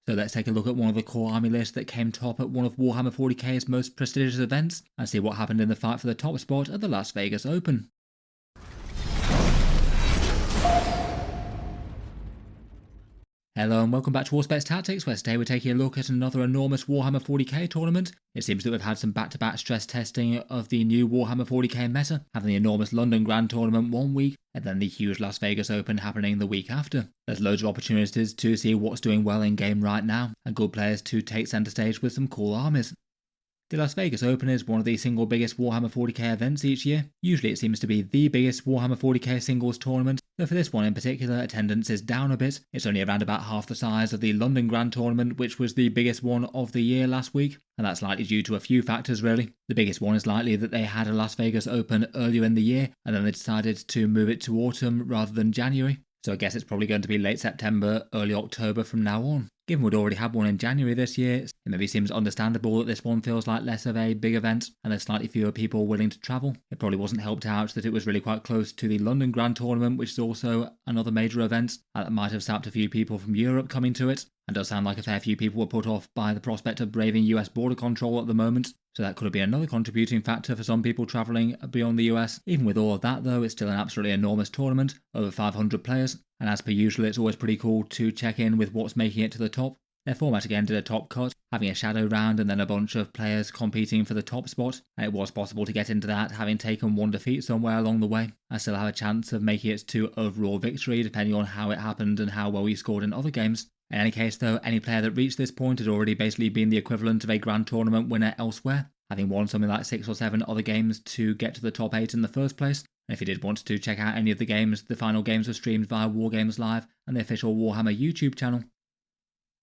So let's take a look at one of the core army lists that came top at one of Warhammer 40k's most prestigious events, and see what happened in the fight for the top spot at the Las Vegas Open. Hello and welcome back to Auspex Tactics, where today we're taking a look at another enormous Warhammer 40k tournament. It seems that we've had some back-to-back stress testing of the new Warhammer 40k meta, having the enormous London Grand Tournament one week, and then the huge Las Vegas Open happening the week after. There's loads of opportunities to see what's doing well in game right now, and good players to take centre stage with some cool armies. The Las Vegas Open is one of the single biggest Warhammer 40k events each year. Usually it seems to be the biggest Warhammer 40k singles tournament, though for this one in particular attendance is down a bit. It's only around about half the size of the London Grand Tournament, which was the biggest one of the year last week, and that's likely due to a few factors really. The biggest one is likely that they had a Las Vegas Open earlier in the year, and then they decided to move it to autumn rather than January. So I guess it's probably going to be late September, early October from now on. Given we'd already had one in January this year, it maybe seems understandable that this one feels like less of a big event and there's slightly fewer people willing to travel. It probably wasn't helped out that it was really quite close to the London Grand Tournament, which is also another major event that might have sapped a few people from Europe coming to it. And does sound like a fair few people were put off by the prospect of braving US border control at the moment. So that could have been another contributing factor for some people travelling beyond the US. Even with all of that though, it's still an absolutely enormous tournament, over 500 players, and as per usual it's always pretty cool to check in with what's making it to the top. Their format again did a top cut, having a shadow round and then a bunch of players competing for the top spot, and it was possible to get into that having taken one defeat somewhere along the way. I still have a chance of making it to overall victory depending on how it happened and how well we scored in other games. In any case though, any player that reached this point had already basically been the equivalent of a Grand Tournament winner elsewhere, having won something like 6 or 7 other games to get to the top 8 in the first place. And if you did want to check out any of the games, the final games were streamed via Wargames Live and the official Warhammer YouTube channel.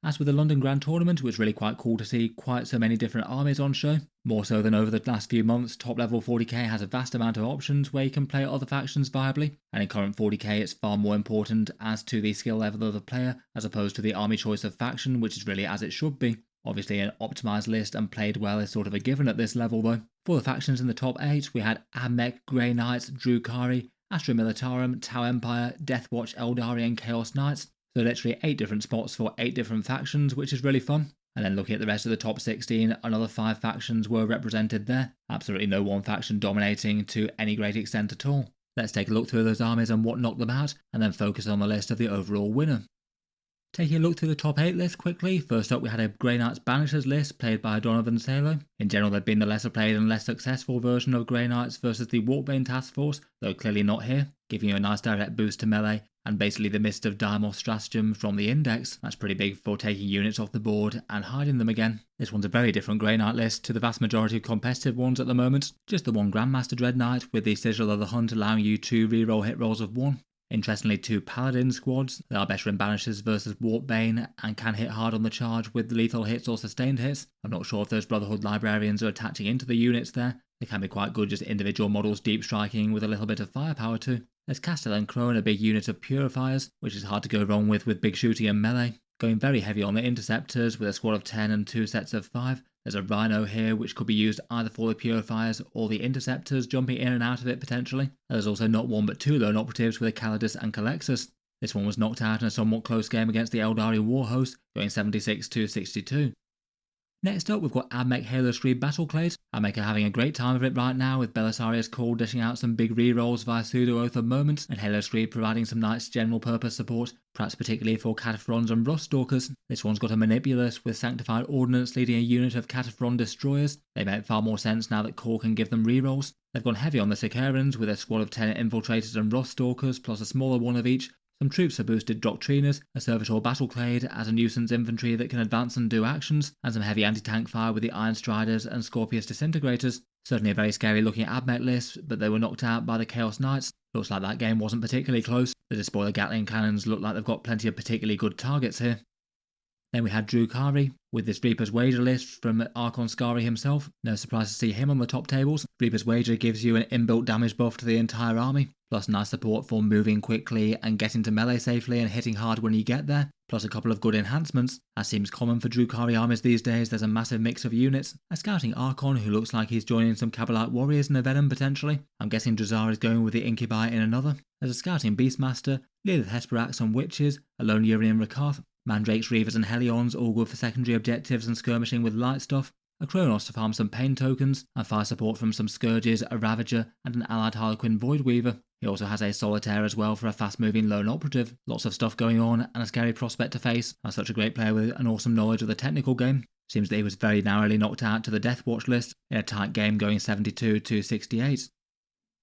As with the London Grand Tournament, it was really quite cool to see quite so many different armies on show. More so than over the last few months, top level 40k has a vast amount of options where you can play other factions viably, and in current 40k it's far more important as to the skill level of the player as opposed to the army choice of faction, which is really as it should be. Obviously an optimised list and played well is sort of a given at this level though. For the factions in the top 8, we had Admech, Grey Knights, Drukhari, Astra Militarum, Tau Empire, Deathwatch, Aeldari and Chaos Knights. So literally 8 different spots for 8 different factions, which is really fun. And then looking at the rest of the top 16, another 5 factions were represented there. Absolutely no one faction dominating to any great extent at all. Let's take a look through those armies and what knocked them out, and then focus on the list of the overall winner. Taking a look through the top 8 list quickly, first up we had a Grey Knights Banishers list played by Donovan Salo. In general they've been the lesser played and less successful version of Grey Knights versus the Warpbane Task Force, though clearly not here, giving you a nice direct boost to melee, and basically the Mist of Dimos stratagem from the index. That's pretty big for taking units off the board and hiding them again. This one's a very different Grey Knight list to the vast majority of competitive ones at the moment. Just the one Grandmaster Dread Knight with the Sigil of the Hunt allowing you to reroll hit rolls of 1. Interestingly, 2 Paladin squads that are better in Banishers versus Warpbane and can hit hard on the charge with lethal hits or sustained hits. I'm not sure if those Brotherhood Librarians are attaching into the units there. They can be quite good just individual models deep striking with a little bit of firepower too. There's Castellan Crone, a big unit of Purifiers, which is hard to go wrong with big shooting and melee. Going very heavy on the Interceptors with a squad of 10 and 2 sets of 5. There's a Rhino here which could be used either for the Purifiers or the Interceptors jumping in and out of it potentially. There's also not 1 but 2 lone operatives with a Calidus and Calexus. This one was knocked out in a somewhat close game against the Aeldari Warhost, going 76 to 62. Next up, we've got Admech Halo Screed Battleclade. Admech are having a great time of it right now, with Belisarius Call dishing out some big rerolls via Pseudo Oath of Moments, and Halo Screed providing some nice general purpose support, perhaps particularly for Cataphrons and Ruststalkers. This one's got a Manipulus with Sanctified Ordnance leading a unit of Cataphron Destroyers. They make far more sense now that Call can give them rerolls. They've gone heavy on the Sicarans with a squad of 10 Infiltrators and Ruststalkers, plus a smaller one of each. Some troops for boosted Doctriners, a Servitor Battleclade as a nuisance infantry that can advance and do actions, and some heavy anti-tank fire with the Iron Striders and Scorpius Disintegrators. Certainly a very scary looking Admech list, but they were knocked out by the Chaos Knights. Looks like that game wasn't particularly close. The Despoiler Gatling Cannons look like they've got plenty of particularly good targets here. Then we had Drukhari with this Reaper's Wager list from Archon Skari himself. No surprise to see him on the top tables. Reaper's Wager gives you an inbuilt damage buff to the entire army, plus nice support for moving quickly and getting to melee safely and hitting hard when you get there, plus a couple of good enhancements. As seems common for Drukhari armies these days, there's a massive mix of units. A Scouting Archon who looks like he's joining some Kabbalite Warriors in a Venom potentially. I'm guessing Drazar is going with the Incubi in another. There's a Scouting Beastmaster, Lilith Hesperax and Witches, a lone Urian Rakarth, Mandrakes, Reavers and Hellions all good for secondary objectives and skirmishing with light stuff, a Kronos to farm some pain tokens, and fire support from some Scourges, a Ravager, and an allied Harlequin Voidweaver. He also has a Solitaire as well for a fast-moving lone operative. Lots of stuff going on, and a scary prospect to face, as such a great player with an awesome knowledge of the technical game. Seems that he was very narrowly knocked out to the Deathwatch list, in a tight game going 72 to 68.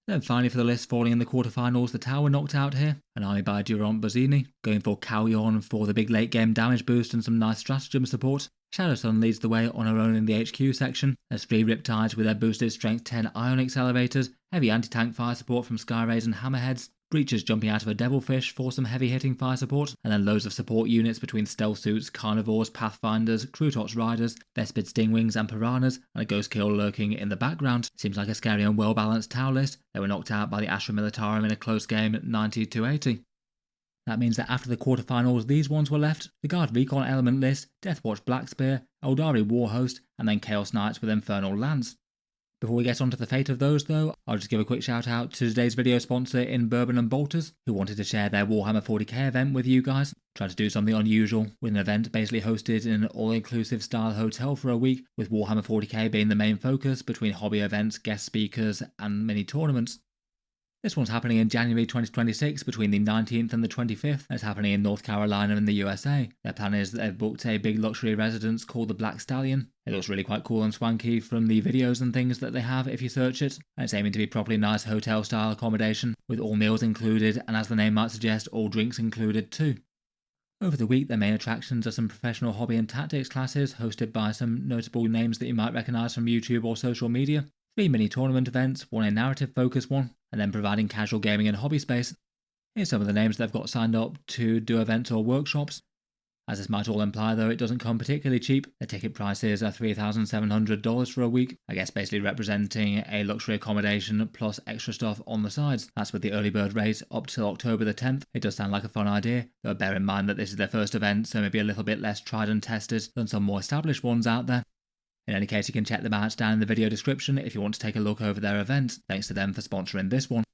Then finally for the list, falling in the quarterfinals, the Tower knocked out here, an army by Durant Bozzini, going for Callion for the big late game damage boost and some nice stratagem support. Shadowsun leads the way on her own in the HQ section. There's 3 Riptides with their boosted Strength 10 Ion accelerators, heavy anti-tank fire support from Skyrays and Hammerheads, Breachers jumping out of a Devilfish for some heavy hitting fire support, and then loads of support units between Stealth Suits, Carnivores, Pathfinders, Crutox Riders, Vespid Stingwings and Piranhas, and a Ghost Kill lurking in the background. Seems like a scary and well balanced Tau list. They were knocked out by the Astra Militarum in a close game at 90-80. That means that after the quarterfinals, these ones were left: the Guard Recon element list, Deathwatch Blackspear, Aeldari Warhost, and then Chaos Knights with Infernal Lance. Before we get on to the fate of those though, I'll just give a quick shout out to today's video sponsor in Bourbon and Bolters, who wanted to share their Warhammer 40k event with you guys. Tried to do something unusual, with an event basically hosted in an all-inclusive style hotel for a week, with Warhammer 40k being the main focus between hobby events, guest speakers, and mini tournaments. This one's happening in January 2026 between the 19th and the 25th. It's happening in North Carolina in the USA. Their plan is that they've booked a big luxury residence called the Black Stallion. It looks really quite cool and swanky from the videos and things that they have if you search it. And it's aiming to be properly nice hotel style accommodation with all meals included, and as the name might suggest, all drinks included too. Over the week, their main attractions are some professional hobby and tactics classes hosted by some notable names that you might recognise from YouTube or social media. 3 mini tournament events, one a narrative focused one, and then providing casual gaming and hobby space. Here's some of the names they've got signed up to do events or workshops. As this might all imply though, it doesn't come particularly cheap. The ticket prices are $3,700 for a week, I guess basically representing a luxury accommodation plus extra stuff on the sides. That's with the early bird rate up till October the 10th. It does sound like a fun idea, though bear in mind that this is their first event, so maybe a little bit less tried and tested than some more established ones out there. In any case, you can check them out down in the video description if you want to take a look over their event. Thanks to them for sponsoring this one.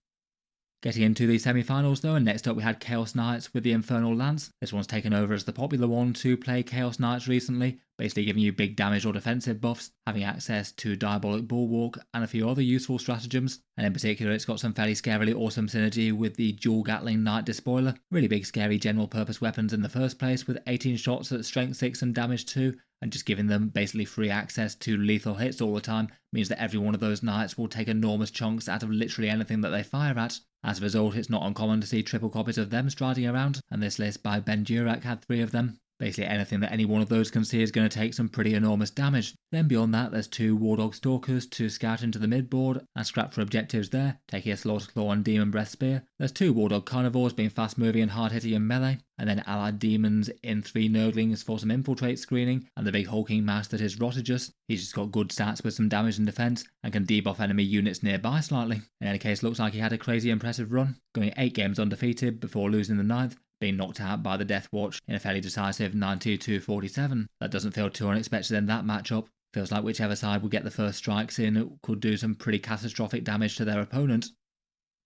Getting into the semi-finals though, and next up we had Chaos Knights with the Infernal Lance. This one's taken over as the popular one to play Chaos Knights recently, basically giving you big damage or defensive buffs, having access to Diabolic Bulwark and a few other useful stratagems, and in particular it's got some fairly scarily awesome synergy with the dual Gatling Knight Despoiler. Really big scary general purpose weapons in the first place, with 18 shots at strength 6 and damage 2, and just giving them basically free access to lethal hits all the time means that every one of those knights will take enormous chunks out of literally anything that they fire at. As a result, it's not uncommon to see triple copies of them striding around, and this list by Ben Durack had 3 of them. Basically anything that any one of those can see is going to take some pretty enormous damage. Then beyond that, there's 2 Wardog Stalkers to scout into the mid-board and scrap for objectives there, taking a Slaughterclaw and Demon Breath Spear. There's 2 Wardog Carnivores being fast-moving and hard-hitting in melee, and then allied demons in 3 Nurglings for some infiltrate screening, and the big hulking mass that is Rotigus. He's just got good stats with some damage and defense, and can debuff enemy units nearby slightly. In any case, looks like he had a crazy impressive run, going 8 games undefeated before losing the 9th, being knocked out by the Deathwatch in a fairly decisive 92-47. That doesn't feel too unexpected in that matchup. Feels like whichever side would get the first strikes in could do some pretty catastrophic damage to their opponent.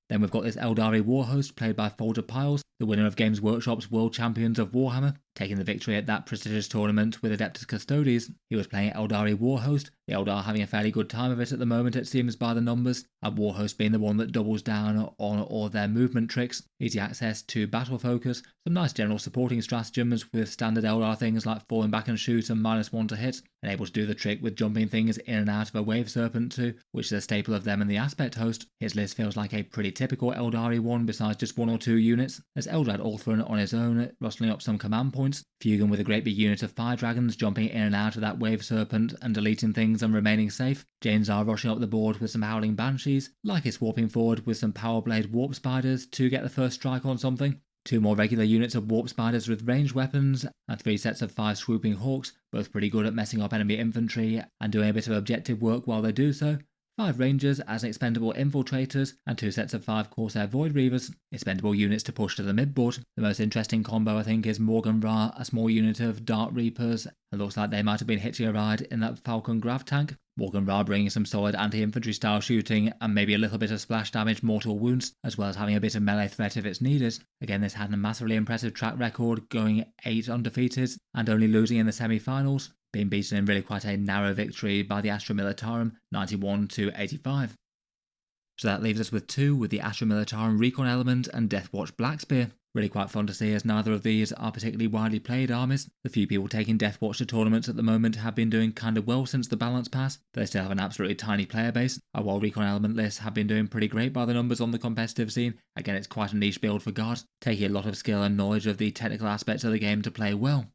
Then we've got this Aeldari Warhost played by Folder Piles, the winner of Games Workshop's World Champions of Warhammer, taking the victory at that prestigious tournament with Adeptus Custodes. He was playing Aeldari Warhost, the Eldar having a fairly good time of it at the moment it seems by the numbers, and Warhost being the one that doubles down on all their movement tricks, easy access to battle focus, some nice general supporting stratagems with standard Eldar things like falling back and shoot and -1 to hit, and able to do the trick with jumping things in and out of a Wave Serpent too, which is a staple of them in the Aspect host. His list feels like a pretty typical Eldari one besides just 1 or 2 units. There's Eldrad Ulthuan on his own, rustling up some command points, Fugan with a great big unit of fire dragons jumping in and out of that Wave Serpent and deleting things and remaining safe, Janezar rushing up the board with some Howling Banshees, Lycus warping forward with some Powerblade Warp Spiders to get the first strike on something, 2 more regular units of Warp Spiders with ranged weapons, and 3 sets of 5 Swooping Hawks, both pretty good at messing up enemy infantry and doing a bit of objective work while they do so, 5 Rangers as expendable infiltrators, and 2 sets of 5 Corsair Void Reavers, expendable units to push to the midboard. The most interesting combo I think is Morgan Ra, a small unit of Dart Reapers. It looks like they might have been hitching a ride in that Falcon Grav tank, Morgan Ra bringing some solid anti-infantry style shooting and maybe a little bit of splash damage, mortal wounds, as well as having a bit of melee threat if it's needed. Again, this had a massively impressive track record, going 8 undefeated and only losing in the semi-finals, being beaten in really quite a narrow victory by the Astra Militarum, 91-85. So that leaves us with 2, with the Astra Militarum Recon element and Deathwatch Blackspear. Really quite fun to see, as neither of these are particularly widely played armies. The few people taking Deathwatch to tournaments at the moment have been doing kind of well since the balance pass, but they still have an absolutely tiny player base, while Recon element lists have been doing pretty great by the numbers on the competitive scene. Again, it's quite a niche build for guard, taking a lot of skill and knowledge of the technical aspects of the game to play well.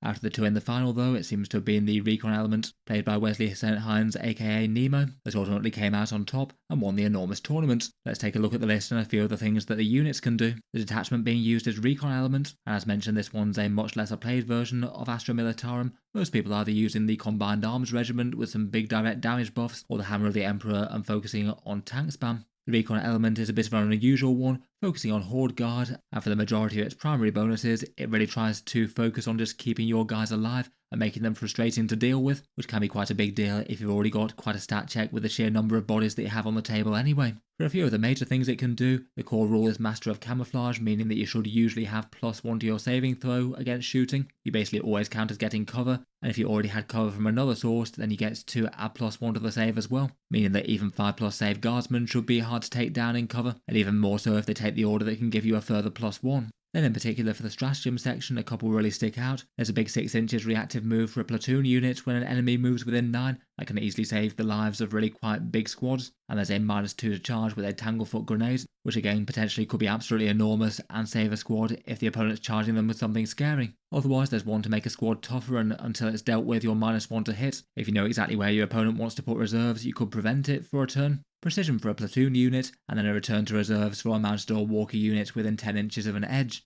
Out of the 2 in the final though, it seems to have been the Recon element, played by Wesley St. Hines aka Nemo, that ultimately came out on top and won the enormous tournament. Let's take a look at the list and a few of the things that the units can do. The detachment being used as Recon element, and as mentioned this one's a much lesser played version of Astra Militarum. Most people are either using the Combined Arms Regiment with some big direct damage buffs, or the Hammer of the Emperor and focusing on tank spam. The Recon element is a bit of an unusual one, focusing on Horde Guard, and for the majority of its primary bonuses, it really tries to focus on just keeping your guys alive and making them frustrating to deal with, which can be quite a big deal if you've already got quite a stat check with the sheer number of bodies that you have on the table anyway. For a few of the major things it can do, the core rule is Master of Camouflage, meaning that you should usually have +1 to your saving throw against shooting. You basically always count as getting cover, and if you already had cover from another source, then you get to add +1 to the save as well, meaning that even 5+ save guardsmen should be hard to take down in cover, and even more so if they take the order that can give you a further +1. Then in particular for the stratagem section, a couple really stick out. There's a big 6 inches reactive move for a platoon unit when an enemy moves within 9, that can easily save the lives of really quite big squads. And there's a -2 to charge with a Tanglefoot grenade, which again potentially could be absolutely enormous and save a squad if the opponent's charging them with something scary. Otherwise there's 1 to make a squad tougher, and until it's dealt with you're -1 to hit. If you know exactly where your opponent wants to put reserves, you could prevent it for a turn. Precision for a platoon unit, and then a return to reserves for a mounted or walker unit within 10 inches of an edge.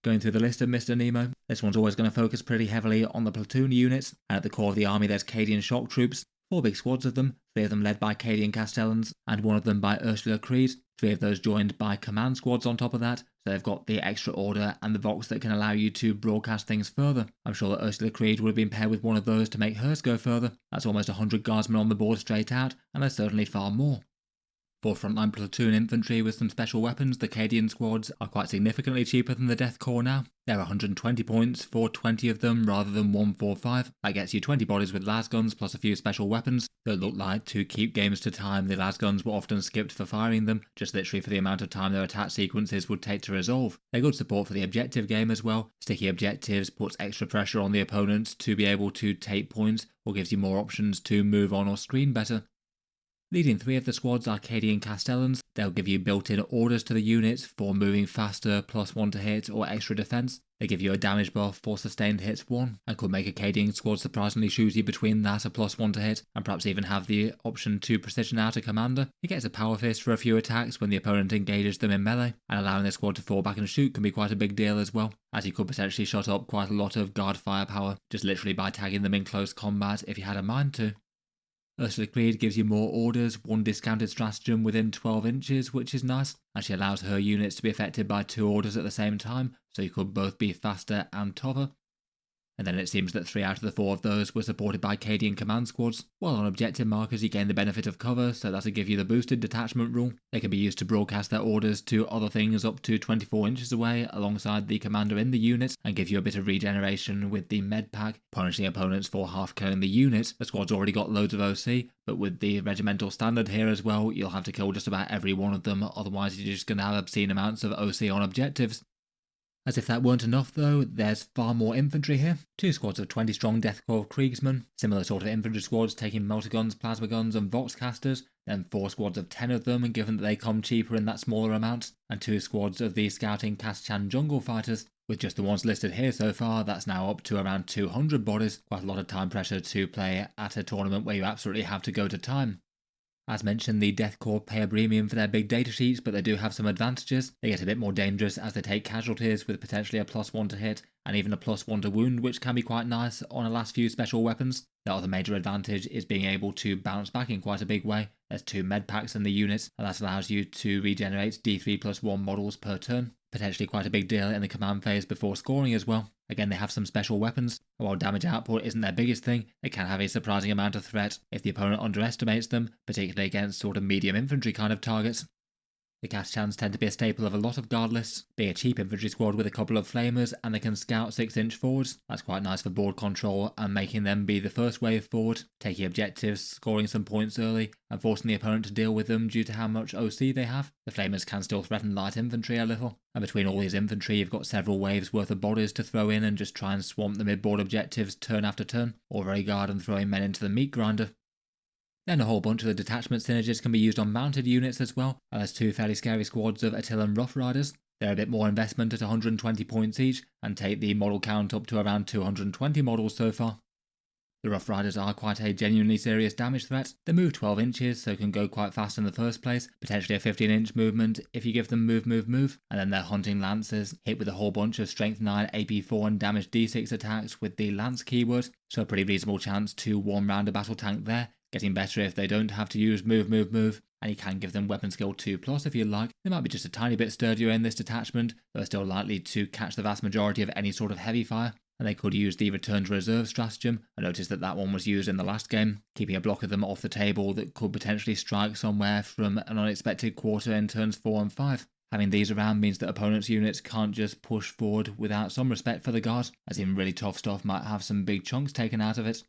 Going through the list of Mr. Nemo, this one's always going to focus pretty heavily on the platoon units, and at the core of the army there's Cadian shock troops, 4 big squads of them, 3 of them led by Cadian Castellans, and 1 of them by Ursula Creed, 3 of those joined by command squads on top of that, so they've got the extra order and the Vox that can allow you to broadcast things further. I'm sure that Ursula Creed would have been paired with one of those to make hers go further. That's almost 100 guardsmen on the board straight out, and there's certainly far more. For frontline platoon infantry with some special weapons, the Cadian squads are quite significantly cheaper than the Death Corps now. They're 120 points for 20 of them rather than 145. That gets you 20 bodies with lasguns plus a few special weapons that look like, to keep games to time, the lasguns were often skipped for firing them, just literally for the amount of time their attack sequences would take to resolve. They're good support for the objective game as well. Sticky objectives puts extra pressure on the opponent to be able to take points, or gives you more options to move on or screen better. Leading 3 of the squads are Cadian Castellans. They'll give you built-in orders to the units for moving faster, +1 to hit, or extra defense. They give you a damage buff for sustained hits 1, and could make a Cadian squad surprisingly shooty between that, a +1 to hit, and perhaps even have the option to precision out a commander. He gets a power fist for a few attacks when the opponent engages them in melee, and allowing the squad to fall back and shoot can be quite a big deal as well, as you could potentially shut up quite a lot of guard firepower, just literally by tagging them in close combat if you had a mind to. Ursula Creed gives you more orders, 1 discounted stratagem within 12 inches, which is nice, and she allows her units to be affected by 2 orders at the same time, so you could both be faster and tougher. And then it seems that 3 out of the 4 of those were supported by Cadian command squads. While on objective markers you gain the benefit of cover, so that'll give you the boosted detachment rule. They can be used to broadcast their orders to other things up to 24 inches away alongside the commander in the unit, and give you a bit of regeneration with the med pack, punishing opponents for half killing the unit. The squad's already got loads of OC, but with the regimental standard here as well, you'll have to kill just about every one of them, otherwise you're just going to have obscene amounts of OC on objectives. As if that weren't enough though, there's far more infantry here. 2 squads of 20 strong Death Corps Kriegsmen, similar sort of infantry squads taking multi-guns, plasma guns and Vox casters, then 4 squads of 10 of them, and given that they come cheaper in that smaller amount, and 2 squads of the scouting Catachan jungle fighters. With just the ones listed here so far, that's now up to around 200 bodies, quite a lot of time pressure to play at a tournament where you absolutely have to go to time. As mentioned, the Death Corps pay a premium for their big datasheets, but they do have some advantages. They get a bit more dangerous as they take casualties with potentially a +1 to hit, and even a +1 to wound, which can be quite nice on a last few special weapons. The other major advantage is being able to bounce back in quite a big way. There's 2 med packs in the unit, and that allows you to regenerate D3+1 models per turn. potentially quite a big deal in the command phase before scoring as well. Again, they have some special weapons, and while damage output isn't their biggest thing, they can have a surprising amount of threat if the opponent underestimates them, particularly against sort of medium infantry kind of targets. The Catachans tend to be a staple of a lot of guard lists, being a cheap infantry squad with a couple of flamers and they can scout 6-inch forwards. That's quite nice for board control and making them be the first wave forward, taking objectives, scoring some points early and forcing the opponent to deal with them due to how much OC they have. The flamers can still threaten light infantry a little, and between all these infantry you've got several waves worth of bodies to throw in and just try and swamp the mid-board objectives turn after turn, or very guard and throwing men into the meat grinder. Then a whole bunch of the detachment synergies can be used on mounted units as well, and there's two fairly scary squads of Attilan Rough Riders. They're a bit more investment at 120 points each, and take the model count up to around 220 models so far. The Rough Riders are quite a genuinely serious damage threat. They move 12 inches, so can go quite fast in the first place, potentially a 15-inch movement if you give them move, and then they're hunting lancers, hit with a whole bunch of strength 9, AP 4 and damage D6 attacks with the lance keyword, so a pretty reasonable chance to one-round a battle tank there. Getting better if they don't have to use move, and you can give them weapon skill 2+ if you like. They might be just a tiny bit sturdier in this detachment, though are still likely to catch the vast majority of any sort of heavy fire, and they could use the return to reserve stratagem. I noticed that one was used in the last game, keeping a block of them off the table that could potentially strike somewhere from an unexpected quarter in turns 4 and 5. Having these around means that opponents' units can't just push forward without some respect for the guard, as in really tough stuff might have some big chunks taken out of it.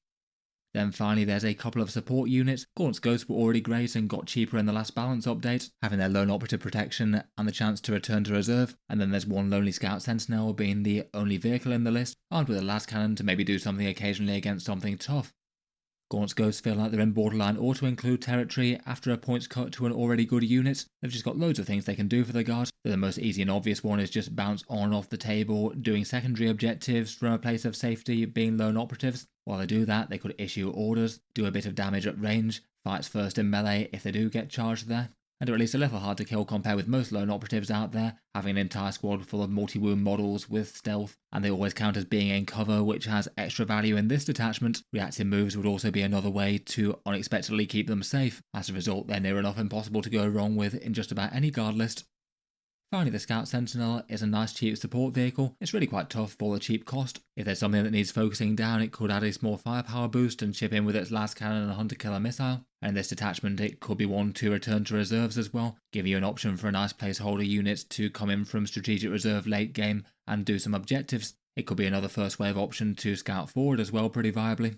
Then finally there's a couple of support units. Gaunt's ghosts were already great and got cheaper in the last balance update, having their lone operative protection and the chance to return to reserve. And then there's one lonely scout sentinel being the only vehicle in the list, armed with a las cannon to maybe do something occasionally against something tough. Gaunt's ghosts feel like they're in borderline auto-include territory after a points cut to an already good unit. They've just got loads of things they can do for the guard. The most easy and obvious one is just bounce on off the table, doing secondary objectives from a place of safety, being lone operatives. While they do that, they could issue orders, do a bit of damage at range, fights first in melee if they do get charged there, and are at least a little hard to kill compared with most lone operatives out there, having an entire squad full of multi-wound models with stealth, and they always count as being in cover, which has extra value in this detachment. Reactive moves would also be another way to unexpectedly keep them safe. As a result, they're near enough impossible to go wrong with in just about any guard list. Finally, the Scout Sentinel is a nice cheap support vehicle. It's really quite tough for the cheap cost. If there's something that needs focusing down, it could add a small firepower boost and chip in with its las cannon and a hunter-killer missile. And in this detachment, it could be one to return to reserves as well, giving you an option for a nice placeholder unit to come in from strategic reserve late game and do some objectives. It could be another first wave option to scout forward as well pretty viably.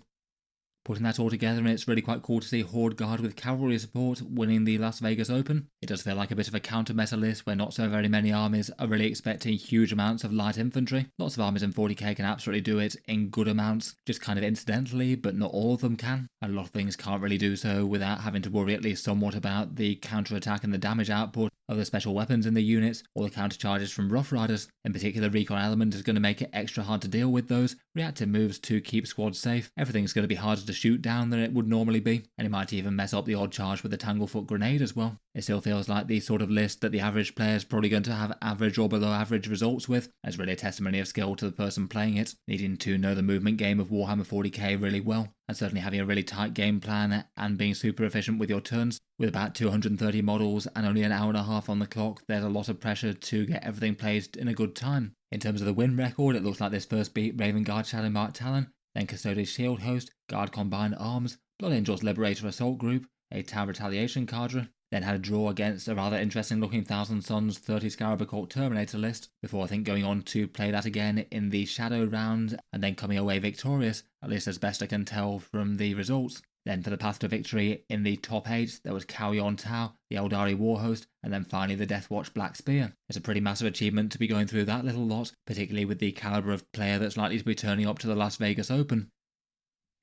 Putting that all together, and it's really quite cool to see Horde Guard with cavalry support winning the Las Vegas Open. It does feel like a bit of a counter-meta list where not so very many armies are really expecting huge amounts of light infantry. Lots of armies in 40k can absolutely do it in good amounts, just kind of incidentally, but not all of them can. And a lot of things can't really do so without having to worry at least somewhat about the counter-attack and the damage output of the special weapons in the units, or the counter charges from Rough Riders. In particular, Recon element is going to make it extra hard to deal with those. Reactive moves to keep squads safe. Everything's going to be harder to shoot down than it would normally be, and it might even mess up the odd charge with the Tanglefoot grenade as well. It still feels like the sort of list that the average player is probably going to have average or below average results with. It's really a testimony of skill to the person playing it, needing to know the movement game of Warhammer 40k really well, and certainly having a really tight game plan and being super efficient with your turns. With about 230 models and only an hour and a half on the clock, there's a lot of pressure to get everything placed in a good time. In terms of the win record, it looks like this first beat Raven Guard Shadow Mark Talon, then Custodes Shield Host, Guard Combined Arms, Blood Angels Liberator Assault Group, a Tau Retaliation cadre, then had a draw against a rather interesting looking Thousand Suns 30 Scarab Occult Terminator list, before I think going on to play that again in the Shadow round and then coming away victorious, at least as best I can tell from the results. Then for the path to victory in the top 8, there was Kauyon Tau, the Aeldari Warhost, and then finally the Deathwatch Black Spear. It's a pretty massive achievement to be going through that little lot, particularly with the calibre of player that's likely to be turning up to the Las Vegas Open.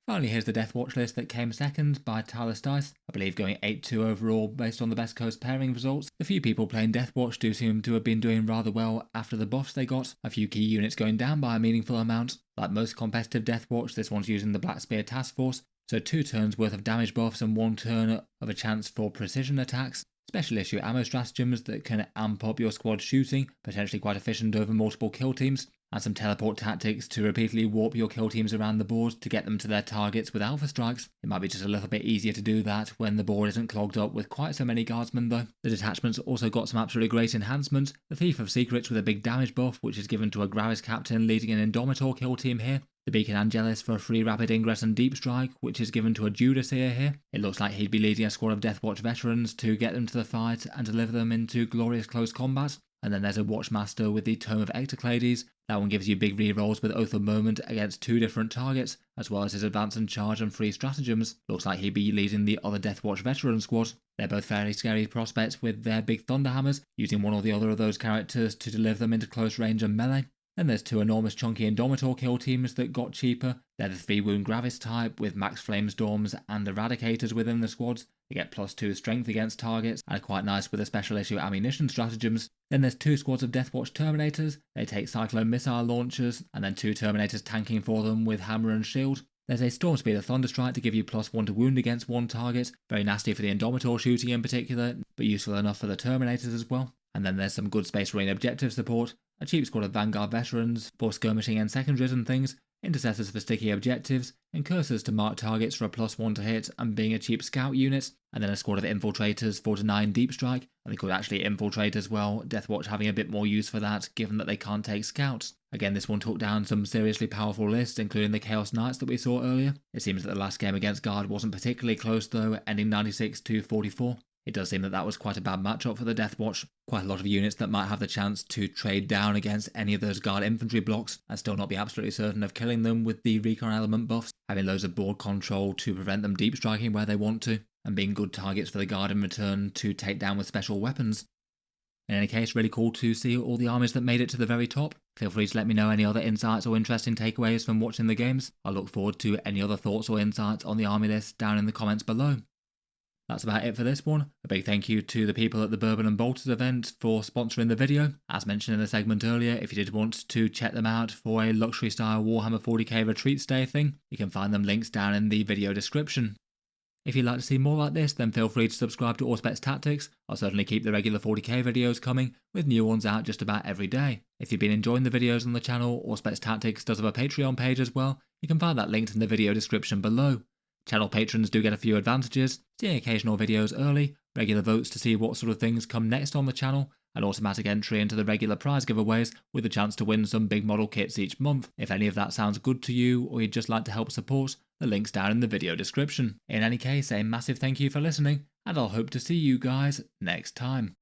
Finally, here's the Deathwatch list that came second by Talus Dice, I believe going 8-2 overall based on the Best Coast pairing results. The few people playing Deathwatch do seem to have been doing rather well after the buffs they got, a few key units going down by a meaningful amount. Like most competitive Deathwatch, this one's using the Black Spear Task Force, so 2 turns worth of damage buffs and 1 turn of a chance for precision attacks. Special issue ammo stratagems that can amp up your squad shooting, potentially quite efficient over multiple kill teams, and some teleport tactics to repeatedly warp your kill teams around the board to get them to their targets with alpha strikes. It might be just a little bit easier to do that when the board isn't clogged up with quite so many guardsmen though. The detachment's also got some absolutely great enhancements. The Thief of Secrets with a big damage buff, which is given to a Gravis captain leading an Indomitor kill team here. The Beacon Angelus for a free rapid ingress and deep strike, which is given to a Judas here. It looks like he'd be leading a squad of Deathwatch veterans to get them to the fight and deliver them into glorious close combat. And then there's a Watchmaster with the Tome of Ectoclades. That one gives you big rerolls with Oath of Moment against 2 different targets, as well as his Advance and Charge and free stratagems. Looks like he'd be leading the other Deathwatch veteran squad. They're both fairly scary prospects with their big Thunderhammers, using one or the other of those characters to deliver them into close range and melee. Then there's 2 enormous chunky Indomitor kill teams that got cheaper. They're the 3 wound Gravis type with max Flamestorms and Eradicators within the squads. They get +2 strength against targets and are quite nice with the special issue ammunition stratagems. Then there's 2 squads of Deathwatch Terminators. They take Cyclone missile launchers and then 2 Terminators tanking for them with hammer and shield. There's a Stormspeeder Thunderstrike to give you +1 to wound against 1 target. Very nasty for the Indomitor shooting in particular, but useful enough for the Terminators as well. And then there's some good Space Marine objective support, a cheap squad of Vanguard veterans for skirmishing and secondaries and things, intercessors for sticky objectives, and cursors to mark targets for a +1 to hit and being a cheap scout unit, and then a squad of infiltrators 4 to 9 deep strike, and they could actually infiltrate as well, Deathwatch having a bit more use for that given that they can't take scouts. Again, this one took down some seriously powerful lists, including the Chaos Knights that we saw earlier. It seems that the last game against Guard wasn't particularly close though, ending 96 to 44. It does seem that that was quite a bad matchup for the Deathwatch. Quite a lot of units that might have the chance to trade down against any of those Guard infantry blocks and still not be absolutely certain of killing them with the Recon element buffs, having loads of board control to prevent them deep striking where they want to, and being good targets for the Guard in return to take down with special weapons. In any case, really cool to see all the armies that made it to the very top. Feel free to let me know any other insights or interesting takeaways from watching the games. I look forward to any other thoughts or insights on the army list down in the comments below. That's about it for this one. A big thank you to the people at the Bourbon and Bolters event for sponsoring the video. As mentioned in the segment earlier, if you did want to check them out for a luxury style Warhammer 40k retreat stay thing, you can find them links down in the video description. If you'd like to see more like this, then feel free to subscribe to Auspex Tactics. I'll certainly keep the regular 40k videos coming, with new ones out just about every day. If you've been enjoying the videos on the channel, Auspex Tactics does have a Patreon page as well. You can find that linked in the video description below. Channel patrons do get a few advantages, seeing occasional videos early, regular votes to see what sort of things come next on the channel, and automatic entry into the regular prize giveaways with a chance to win some big model kits each month. If any of that sounds good to you or you'd just like to help support, the link's down in the video description. In any case, a massive thank you for listening, and I'll hope to see you guys next time.